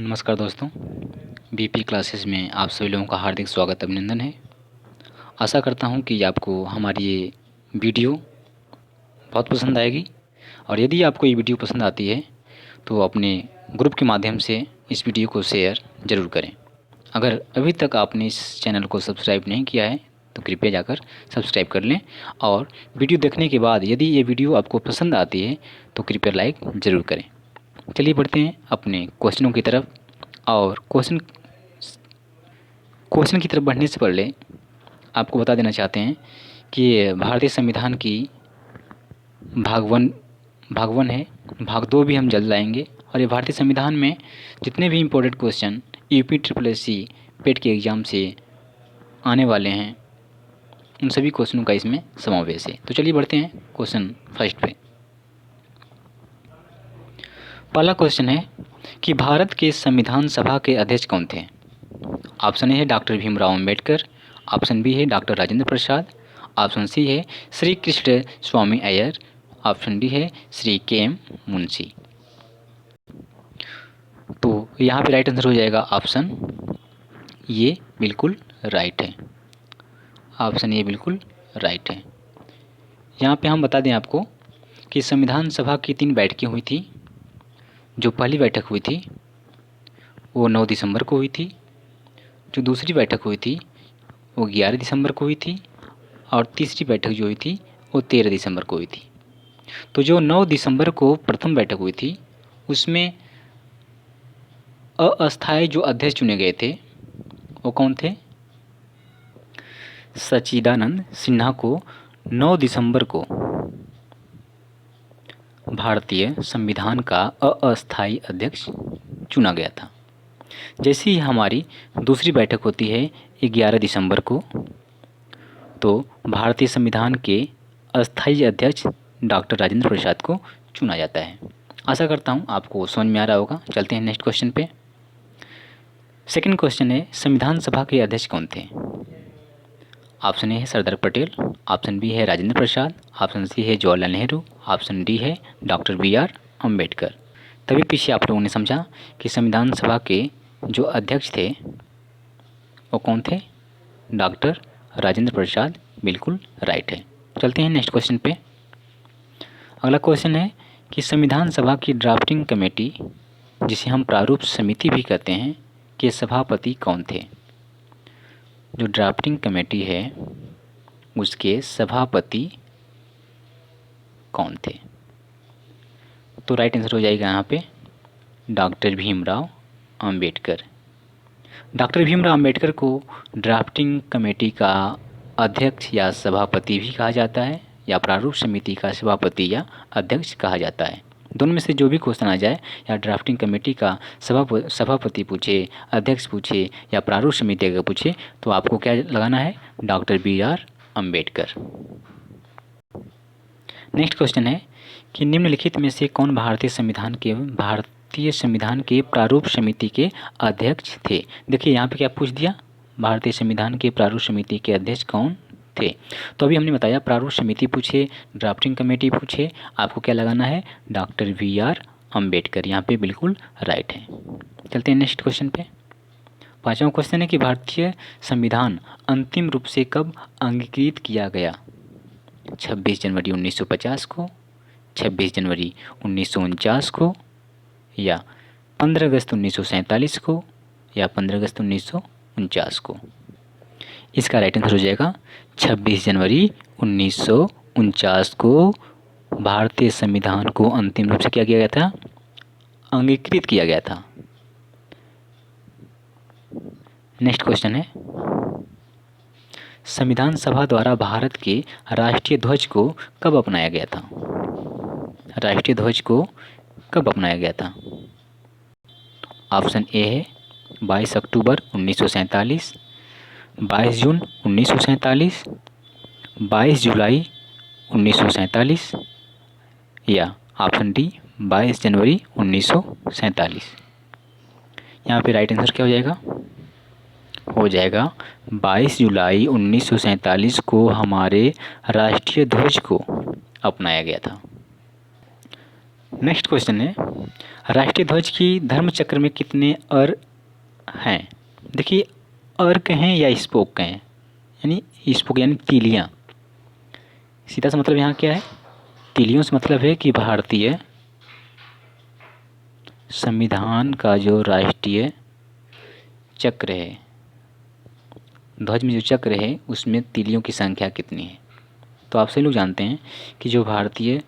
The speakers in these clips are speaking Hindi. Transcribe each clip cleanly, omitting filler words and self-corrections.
नमस्कार दोस्तों, बीपी क्लासेस में आप सभी लोगों का हार्दिक स्वागत अभिनंदन है। आशा करता हूं कि आपको हमारी ये वीडियो बहुत पसंद आएगी और यदि आपको ये वीडियो पसंद आती है तो अपने ग्रुप के माध्यम से इस वीडियो को शेयर ज़रूर करें। अगर अभी तक आपने इस चैनल को सब्सक्राइब नहीं किया है तो कृपया जाकर सब्सक्राइब कर लें और वीडियो देखने के बाद यदि ये वीडियो आपको पसंद आती है तो कृपया लाइक ज़रूर करें। चलिए बढ़ते हैं अपने क्वेश्चनों की तरफ। और क्वेश्चन की तरफ बढ़ने से पहले आपको बता देना चाहते हैं कि भारतीय संविधान की भाग वन है, भाग दो भी हम जल्द लाएंगे। और ये भारतीय संविधान में जितने भी इम्पोर्टेंट क्वेश्चन यूपी SSSC पेट के एग्ज़ाम से आने वाले हैं उन सभी क्वेश्चनों का इसमें समावेश है। तो चलिए बढ़ते हैं क्वेश्चन फर्स्ट पे। पहला क्वेश्चन है कि भारत के संविधान सभा के अध्यक्ष कौन थे। ऑप्शन ए है doctor Bhimrao Ambedkar, option B है doctor Rajendra Prasad, option C है Shri Krishnaswami Iyer, option D है श्री KM मुंशी। तो यहाँ पे राइट आंसर हो जाएगा ऑप्शन ये बिल्कुल राइट है। ऑप्शन ये बिल्कुल राइट है। यहाँ पे हम बता दें आपको कि संविधान सभा की 3 बैठकें हुई थी। जो पहली बैठक हुई थी वो 9 दिसंबर को हुई थी, जो दूसरी बैठक हुई थी वो 11 दिसंबर को हुई थी और तीसरी बैठक जो हुई थी वो 13 दिसंबर को हुई थी। तो जो 9 दिसंबर को प्रथम बैठक हुई थी उसमें अस्थायी जो अध्यक्ष चुने गए थे वो कौन थे। सच्चिदानंद सिन्हा को 9 दिसंबर को भारतीय संविधान का अस्थायी अध्यक्ष चुना गया था। जैसे ही हमारी दूसरी बैठक होती है 11 दिसंबर को, तो भारतीय संविधान के अस्थायी अध्यक्ष डॉक्टर राजेंद्र प्रसाद को चुना जाता है। आशा करता हूँ आपको समझ में आ रहा होगा। चलते हैं नेक्स्ट क्वेश्चन पे। सेकंड क्वेश्चन है संविधान सभा के अध्यक्ष कौन थे। ऑप्शन ए है सरदार पटेल, ऑप्शन बी है राजेंद्र प्रसाद, ऑप्शन सी है जवाहरलाल नेहरू, ऑप्शन डी है डॉक्टर BR अम्बेडकर। तभी पीछे आप लोगों ने समझा कि संविधान सभा के जो अध्यक्ष थे वो कौन थे, डॉक्टर राजेंद्र प्रसाद। बिल्कुल राइट है। चलते हैं नेक्स्ट क्वेश्चन पे। अगला क्वेश्चन है कि संविधान सभा की ड्राफ्टिंग कमेटी, जिसे हम प्रारूप समिति भी कहते हैं, के सभापति कौन थे। जो ड्राफ्टिंग कमेटी है उसके सभापति कौन थे। तो राइट आंसर हो जाएगा यहाँ पे डॉक्टर भीमराव अंबेडकर। डॉक्टर भीमराव अंबेडकर को ड्राफ्टिंग कमेटी का अध्यक्ष या सभापति भी कहा जाता है, या प्रारूप समिति का सभापति या अध्यक्ष कहा जाता है। दोनों में से जो भी क्वेश्चन आ जाए, या ड्राफ्टिंग कमेटी का सभापति पूछे, अध्यक्ष पूछे या प्रारूप समिति का पूछे, तो आपको क्या लगाना है, doctor BR Ambedkar. Next question है कि निम्नलिखित में से कौन भारतीय संविधान के प्रारूप समिति के अध्यक्ष थे। देखिए यहाँ पे क्या पूछ दिया, भारतीय संविधान के प्रारूप समिति के अध्यक्ष कौन थे। तो अभी हमने बताया प्रारूप समिति पूछे, ड्राफ्टिंग कमेटी पूछे, आपको क्या लगाना है, डॉक्टर BR अम्बेडकर। यहाँ पे बिल्कुल राइट है। चलते हैं नेक्स्ट क्वेश्चन पे। 5वां क्वेश्चन है कि भारतीय संविधान अंतिम रूप से कब अंगीकृत किया गया। 26 जनवरी 1950 को, 26 जनवरी 1949 को, या 15 अगस्त 1947 को, या 15 अगस्त 1949 को। इसका राइट आंसर हो जाएगा 26 जनवरी 1949 को भारतीय संविधान को अंतिम रूप से क्या किया गया था, अंगीकृत किया गया था। नेक्स्ट क्वेश्चन है संविधान सभा द्वारा भारत के राष्ट्रीय ध्वज को कब अपनाया गया था। राष्ट्रीय ध्वज को कब अपनाया गया था। ऑप्शन ए है 22 अक्टूबर 1947, 22 जून 1947, 22 जुलाई 1947, या ऑप्शन डी 22 जनवरी 1947। यहाँ पे राइट आंसर क्या हो जाएगा 22 जुलाई 1947 को हमारे राष्ट्रीय ध्वज को अपनाया गया था। नेक्स्ट क्वेश्चन है, राष्ट्रीय ध्वज की धर्म चक्र में कितने अर हैं? देखिए, अर कहें या स्पोक कहें, यानी स्पोक यानी तीलियाँ, सीधा सा मतलब यहाँ क्या है, तीलियों से मतलब है कि भारतीय संविधान का जो राष्ट्रीय चक्र है, ध्वज में जो चक्र है उसमें तीलियों की संख्या कितनी है। तो आप सभी लोग जानते हैं कि जो भारतीय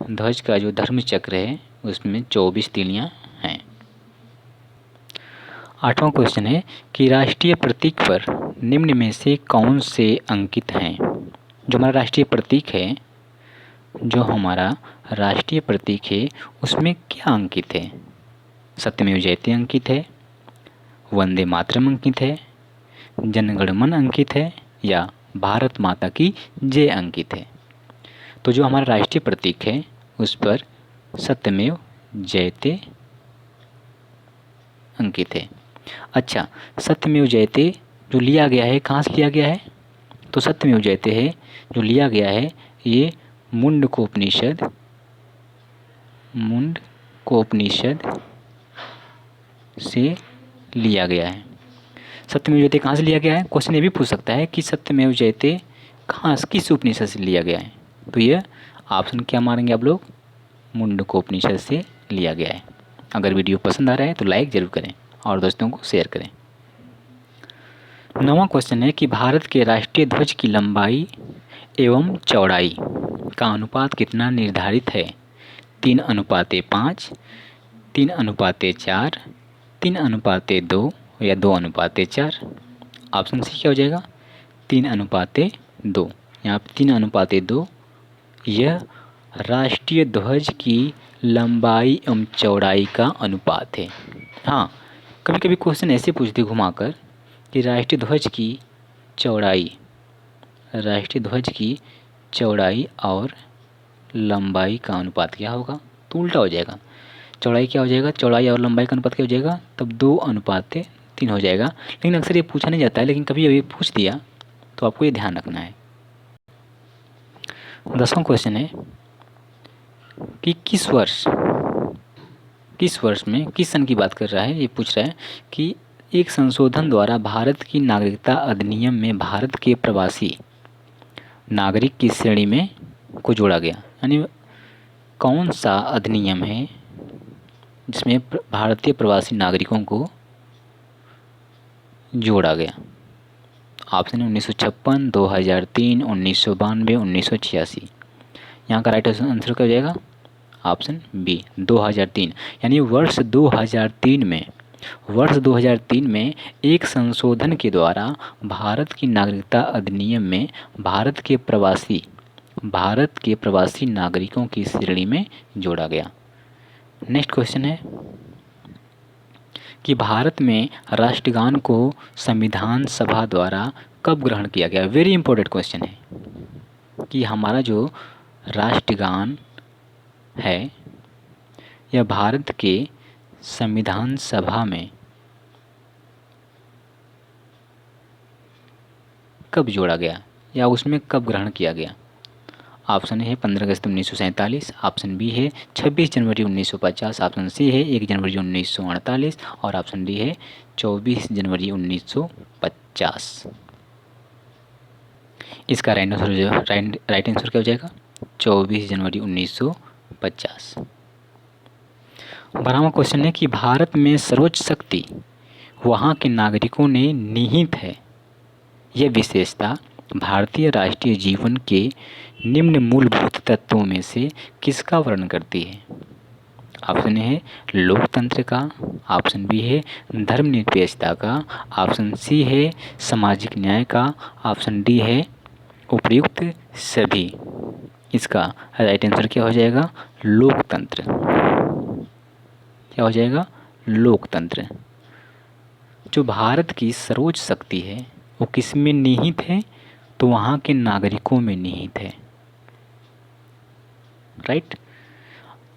ध्वज का जो धर्म चक्र है उसमें 24 तीलियाँ हैं। 8वां क्वेश्चन है कि राष्ट्रीय प्रतीक पर निम्न में से कौन से अंकित हैं? जो हमारा राष्ट्रीय प्रतीक है, जो हमारा राष्ट्रीय प्रतीक है उसमें क्या अंकित है? सत्यमेव जयते अंकित है, वंदे मातरम अंकित है, जनगण मन अंकित है, या भारत माता की जय अंकित है? तो जो हमारा राष्ट्रीय प्रतीक है उस पर सत्यमेव जयते अंकित है। अच्छा, सत्यमेव जयते जो लिया गया है कहाँ से लिया गया है? तो सत्यमेव जयते है जो लिया गया है ये मुंडकोपनिषद से लिया गया है। सत्यमेव जयते कहाँ से लिया गया है? क्वेश्चन ये भी पूछ सकता है कि सत्यमेव जयते कहाँ किस उपनिषद से लिया गया है? तो ये ऑप्शन क्या मारेंगे आप लोग? मुंडकोपनिषद से लिया गया है। अगर वीडियो पसंद आ रहा है तो लाइक ज़रूर करें और दोस्तों को शेयर करें। 9वां क्वेश्चन है कि भारत के राष्ट्रीय ध्वज की लंबाई एवं चौड़ाई का अनुपात कितना निर्धारित है? 3:5, 3:4, 3:2 या 2:4? ऑप्शन सी क्या हो जाएगा? 3:2। यहाँ पे 3:2 यह राष्ट्रीय ध्वज की लंबाई एवं चौड़ाई का अनुपात है। हाँ, कभी कभी क्वेश्चन ऐसे पूछते घुमाकर कि राष्ट्रीय ध्वज की चौड़ाई और लंबाई का अनुपात क्या होगा? तो उल्टा हो जाएगा। चौड़ाई क्या हो जाएगा? चौड़ाई और लंबाई का अनुपात क्या हो जाएगा? तब 2:3 हो जाएगा। लेकिन अक्सर ये पूछा नहीं जाता है, लेकिन कभी अभी पूछ दिया तो आपको ये ध्यान रखना है। 10वां क्वेश्चन है कि किस वर्ष में, किस सन की बात कर रहा है, ये पूछ रहा है कि एक संशोधन द्वारा भारत की नागरिकता अधिनियम में भारत के प्रवासी नागरिक की श्रेणी में को जोड़ा गया। यानी कौन सा अधिनियम है जिसमें भारतीय प्रवासी नागरिकों को जोड़ा गया? ऑप्शन है 1956, 2003, 1992, 1986। यहाँ का राइट आंसर क्या हो जाएगा? Option B 2003। यानी वर्ष 2003 में एक संशोधन के द्वारा भारत की नागरिकता अधिनियम में भारत के प्रवासी नागरिकों की श्रेणी में जोड़ा गया। नेक्स्ट क्वेश्चन है कि भारत में राष्ट्रगान को संविधान सभा द्वारा कब ग्रहण किया गया? वेरी इंपॉर्टेंट क्वेश्चन है कि हमारा जो राष्ट्रगान है यह भारत के संविधान सभा में कब जोड़ा गया या उसमें कब ग्रहण किया गया? ऑप्शन है 15 अगस्त 1947, ऑप्शन बी है 26 जनवरी 1950, ऑप्शन सी है 1 जनवरी 1948 और ऑप्शन डी है 24 जनवरी 1950। इसका राइट आंसर क्या हो जाएगा? 24 जनवरी 1950। 12वां क्वेश्चन है कि भारत में सर्वोच्च शक्ति वहाँ के नागरिकों ने निहित है। यह विशेषता भारतीय राष्ट्रीय जीवन के निम्न मूलभूत तत्वों में से किसका वर्णन करती है? ऑप्शन है लोकतंत्र का, ऑप्शन बी है धर्मनिरपेक्षता का, ऑप्शन सी है सामाजिक न्याय का, ऑप्शन डी है उपयुक्त सभी। इसका राइट आंसर क्या हो जाएगा? लोकतंत्र। क्या हो जाएगा? लोकतंत्र। जो भारत की सर्वोच्च शक्ति है वो किस में निहित है? तो वहाँ के नागरिकों में निहित है, राइट।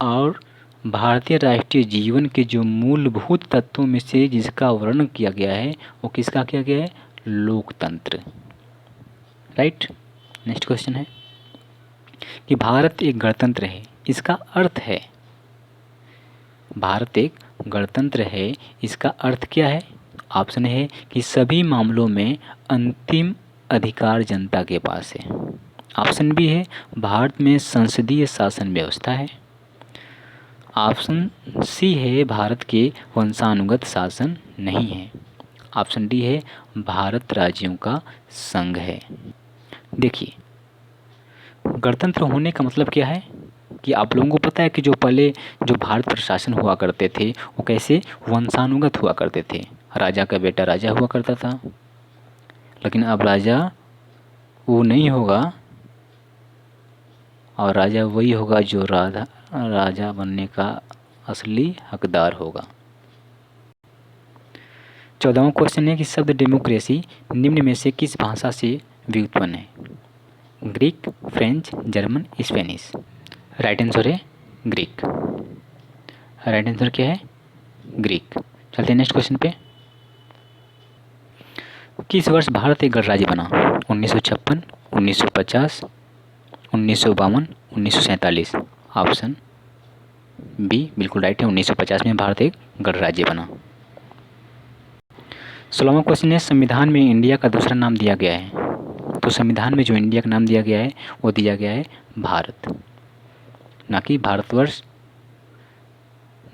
और भारतीय राष्ट्रीय जीवन के जो मूलभूत तत्वों में से जिसका वर्णन किया गया है वो किसका किया गया है? लोकतंत्र, राइट। नेक्स्ट क्वेश्चन है कि भारत एक गणतंत्र है, इसका अर्थ है भारत एक गणतंत्र है, इसका अर्थ क्या है? ऑप्शन है कि सभी मामलों में अंतिम अधिकार जनता के पास है। ऑप्शन बी है भारत में संसदीय शासन व्यवस्था है। ऑप्शन सी है भारत के वंशानुगत शासन नहीं है। ऑप्शन डी है भारत राज्यों का संघ है। देखिए, गणतंत्र होने का मतलब क्या है कि आप लोगों को पता है कि जो पहले जो भारत पर शासन हुआ करते थे वो कैसे वंशानुगत हुआ करते थे। राजा का बेटा राजा हुआ करता था, लेकिन अब राजा वो नहीं होगा और राजा वही होगा जो राजा बनने का असली हकदार होगा। 14वां क्वेश्चन है कि शब्द डेमोक्रेसी निम्न में से किस भाषा से व्युत्पन्न है? Greek, French, German, Spanish. Right answer है ग्रीक। राइट आंसर क्या है? ग्रीक। चलते हैं नेक्स्ट क्वेश्चन पे। किस वर्ष भारत एक गणराज्य बना? 1956, 1950, 1952, 1947। ऑप्शन बी बिल्कुल राइट है, 1950 में भारत एक गणराज्य बना। 16वां क्वेश्चन है संविधान में इंडिया का दूसरा नाम दिया गया है। तो संविधान में जो इंडिया का नाम दिया गया है वो दिया गया है भारत, ना कि भारतवर्ष,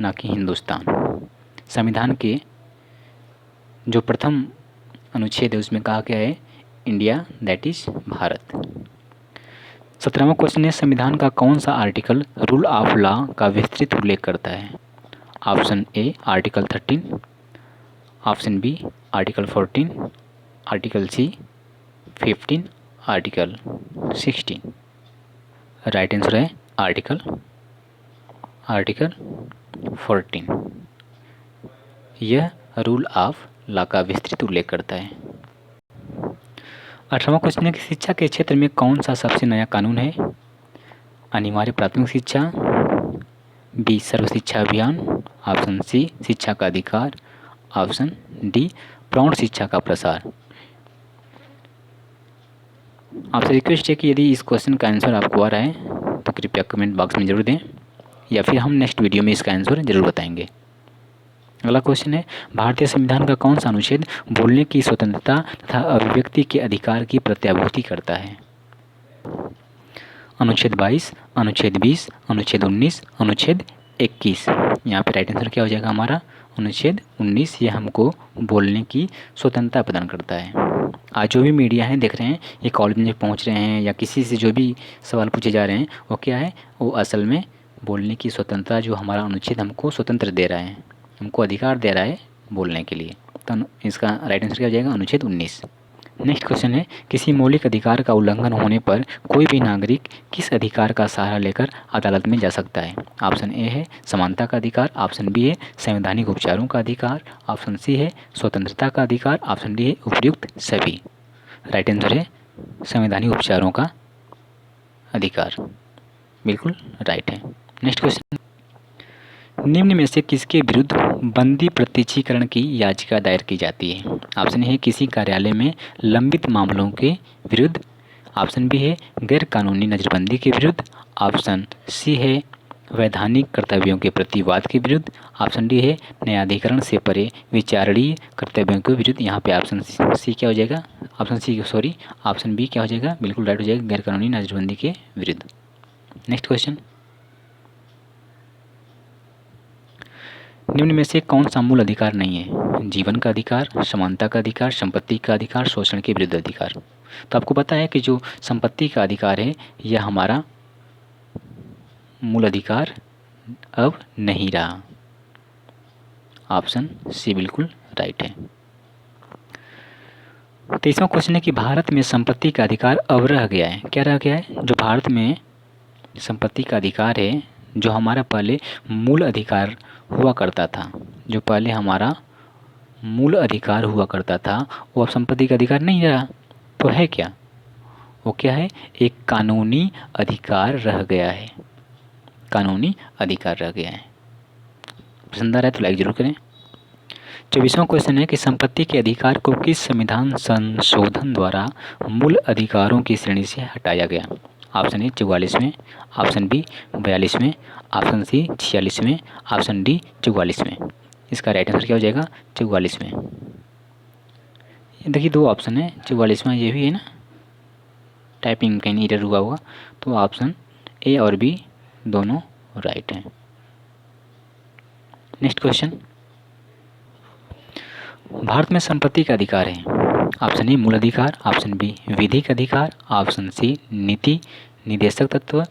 ना कि हिंदुस्तान। संविधान के जो प्रथम अनुच्छेद है उसमें कहा गया है इंडिया, दैट इज भारत। 17वां क्वेश्चन है संविधान का कौन सा आर्टिकल रूल ऑफ लॉ का विस्तृत उल्लेख करता है? Option A article 13, option B article 14, article C 15, article 16। Right answer है आर्टिकल 14। यह रूल ऑफ लॉ का विस्तृत उल्लेख करता है। 18वां क्वेश्चन है कि शिक्षा के क्षेत्र में कौन सा सबसे नया कानून है? अनिवार्य प्राथमिक शिक्षा, बी सर्व शिक्षा अभियान, ऑप्शन सी शिक्षा का अधिकार, ऑप्शन डी प्रौढ़ शिक्षा का प्रसार। आपसे रिक्वेस्ट है कि यदि इस क्वेश्चन का आंसर आपको आ रहा है तो कृपया कमेंट बॉक्स में ज़रूर दें, या फिर हम नेक्स्ट वीडियो में इसका आंसर ज़रूर बताएंगे। अगला क्वेश्चन है भारतीय संविधान का कौन सा अनुच्छेद बोलने की स्वतंत्रता तथा अभिव्यक्ति के अधिकार की प्रत्याभूति करता है? अनुच्छेद 22, अनुच्छेद 20, अनुच्छेद 19, अनुच्छेद 21। यहाँ पे राइट आंसर क्या हो जाएगा हमारा? अनुच्छेद 19। यह हमको बोलने की स्वतंत्रता प्रदान करता है। आज जो भी मीडिया है देख रहे हैं, ये कॉलेज में पहुँच रहे हैं या किसी से जो भी सवाल पूछे जा रहे हैं वो क्या है? वो असल में बोलने की स्वतंत्रता जो हमारा अनुच्छेद हमको स्वतंत्र दे रहा है, हमको अधिकार दे रहा है बोलने के लिए। तो इसका राइट आंसर क्या हो जाएगा? अनुच्छेद 19। नेक्स्ट क्वेश्चन है किसी मौलिक अधिकार का उल्लंघन होने पर कोई भी नागरिक किस अधिकार का सहारा लेकर अदालत में जा सकता है? ऑप्शन ए है समानता का अधिकार, ऑप्शन बी है संवैधानिक उपचारों का अधिकार, ऑप्शन सी है स्वतंत्रता का अधिकार, ऑप्शन डी है उपयुक्त सभी। राइट आंसर है संवैधानिक उपचारों का अधिकार, बिल्कुल राइट है। नेक्स्ट क्वेश्चन, निम्न में से किसके विरुद्ध बंदी प्रत्यक्षीकरण की याचिका दायर की जाती है? ऑप्शन है किसी कार्यालय में लंबित मामलों के विरुद्ध, ऑप्शन बी है गैर कानूनी नज़रबंदी के विरुद्ध, ऑप्शन सी है वैधानिक कर्तव्यों के प्रतिवाद के विरुद्ध, ऑप्शन डी है न्यायाधिकरण से परे विचारणीय कर्तव्यों के विरुद्ध। यहाँ पे ऑप्शन सी क्या हो जाएगा? ऑप्शन बी क्या हो जाएगा? बिल्कुल राइट हो जाएगा, गैर कानूनी नज़रबंदी के विरुद्ध। नेक्स्ट क्वेश्चन, निम्न में से कौन सा मूल अधिकार नहीं है? जीवन का अधिकार, समानता का अधिकार, संपत्ति का अधिकार, शोषण के विरुद्ध अधिकार। तो आपको पता है कि जो संपत्ति का अधिकार है यह हमारा मूल अधिकार अब नहीं रहा। ऑप्शन सी बिल्कुल राइट है। 23वां क्वेश्चन है कि भारत में संपत्ति का अधिकार अब रह गया है। क्या रह गया है? जो भारत में संपत्ति का अधिकार है, जो हमारा पहले मूल अधिकार हुआ करता था, जो पहले हमारा मूल अधिकार हुआ करता था वो अब संपत्ति का अधिकार नहीं रहा। तो है क्या? वो क्या है? एक कानूनी अधिकार रह गया है। कानूनी अधिकार रह गया है। पसंद आ रहा है तो लाइक जरूर करें। 24वां क्वेश्चन है कि संपत्ति के अधिकार को किस संविधान संशोधन द्वारा मूल अधिकारों की श्रेणी से हटाया गया? ऑप्शन ए 44वें, ऑप्शन बी 42वें, ऑप्शन सी 46वें, ऑप्शन डी 44वें। इसका राइट आंसर क्या हो जाएगा? 44वें। देखिए दो ऑप्शन है, 44वां ये भी है ना, टाइपिंग कहीं एरर हुआ होगा, तो ऑप्शन ए और बी दोनों राइट हैं। नेक्स्ट क्वेश्चन, भारत में संपत्ति का अधिकार है। ऑप्शन ए मूल अधिकार, ऑप्शन बी विधिक अधिकार, ऑप्शन सी नीति निदेशक तत्व,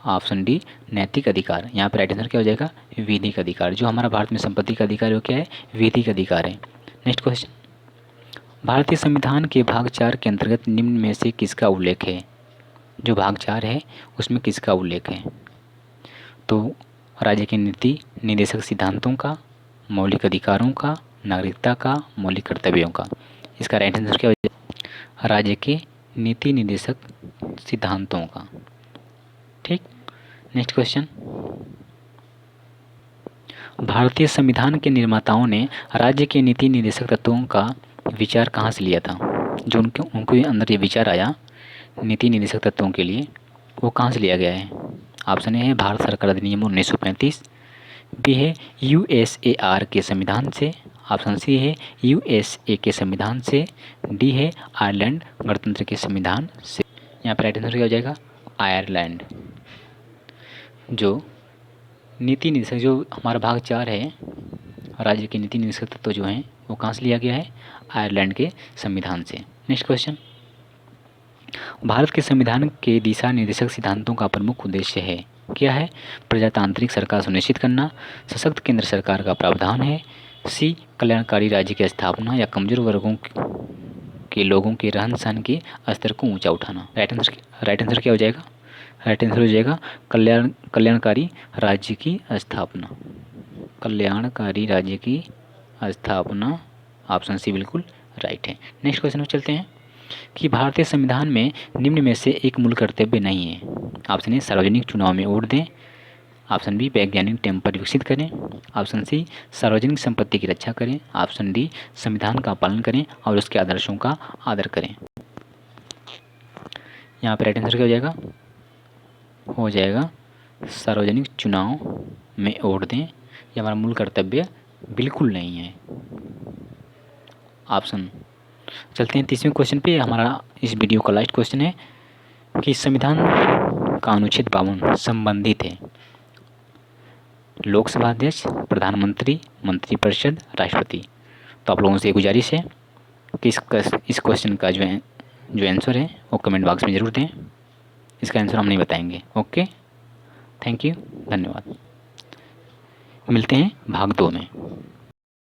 ऑप्शन डी नैतिक अधिकार। यहाँ पर राइट आंसर क्या हो जाएगा? विधिक अधिकार। जो हमारा भारत में संपत्ति का अधिकार है वो क्या है? विधिक अधिकार है। नेक्स्ट क्वेश्चन, भारतीय संविधान के भाग 4 के अंतर्गत निम्न में से किसका उल्लेख है? जो भाग 4 है उसमें किसका उल्लेख है? तो राज्य की नीति निदेशक सिद्धांतों का, मौलिक अधिकारों का, नागरिकता का, मौलिक कर्तव्यों का। इसका राइट आंसर क्या हो जाएगा? राज्य के नीति निदेशक सिद्धांतों का। ठीक। नेक्स्ट क्वेश्चन, भारतीय संविधान के निर्माताओं ने राज्य के नीति निदेशक तत्वों का विचार कहाँ से लिया था? जो उनके अंदर ये विचार आया नीति निदेशक तत्वों के लिए, वो कहाँ से लिया गया है? ऑप्शन ए है भारत सरकार अधिनियम 1935, बी है यूएसएआर के संविधान से, ऑप्शन सी है यूएसए के संविधान से, डी है आयरलैंड गणतंत्र के संविधान से। यहाँ पर राइट आंसर क्या हो जाएगा? आयरलैंड। जो नीति निदेशक, जो हमारा भाग 4 है, राज्य के नीति निदेशक तत्व जो हैं वो कहाँ से लिया गया है? आयरलैंड के संविधान से। नेक्स्ट क्वेश्चन, भारत के संविधान के दिशा निर्देशक सिद्धांतों का प्रमुख उद्देश्य है, क्या है? प्रजातांत्रिक सरकार सुनिश्चित करना, सशक्त केंद्र सरकार का प्रावधान है, सी कल्याणकारी राज्य की स्थापना या कमजोर वर्गों के लोगों के रहन सहन के स्तर को ऊंचा उठाना। राइट आंसर क्या हो जाएगा? राइट आंसर हो जाएगा कल्याणकारी राज्य की स्थापना। कल्याणकारी राज्य की स्थापना, ऑप्शन सी बिल्कुल राइट है। नेक्स्ट क्वेश्चन में चलते हैं कि भारतीय संविधान में निम्न में से एक मूल कर्तव्य नहीं है। ऑप्शन ए सार्वजनिक चुनाव में वोट दें, ऑप्शन बी वैज्ञानिक टेम्पर विकसित करें, ऑप्शन सी सार्वजनिक संपत्ति की रक्षा करें, ऑप्शन डी संविधान का पालन करें और उसके आदर्शों का आदर करें। यहाँ पर राइट आंसर क्या हो जाएगा? हो जाएगा सार्वजनिक चुनाव में वोट दें, ये हमारा मूल कर्तव्य बिल्कुल नहीं है। ऑप्शन। चलते हैं 30वें क्वेश्चन पे। हमारा इस वीडियो का लास्ट क्वेश्चन है कि संविधान का अनुच्छेद 52 संबंधित है लोकसभा अध्यक्ष, प्रधानमंत्री, मंत्रिपरिषद, राष्ट्रपति। तो आप लोगों से गुजारिश है कि इस क्वेश्चन का जो आंसर है वो कमेंट बॉक्स में ज़रूर दें। इसका आंसर हम नहीं बताएंगे। ओके, थैंक यू, धन्यवाद। मिलते हैं भाग 2 में।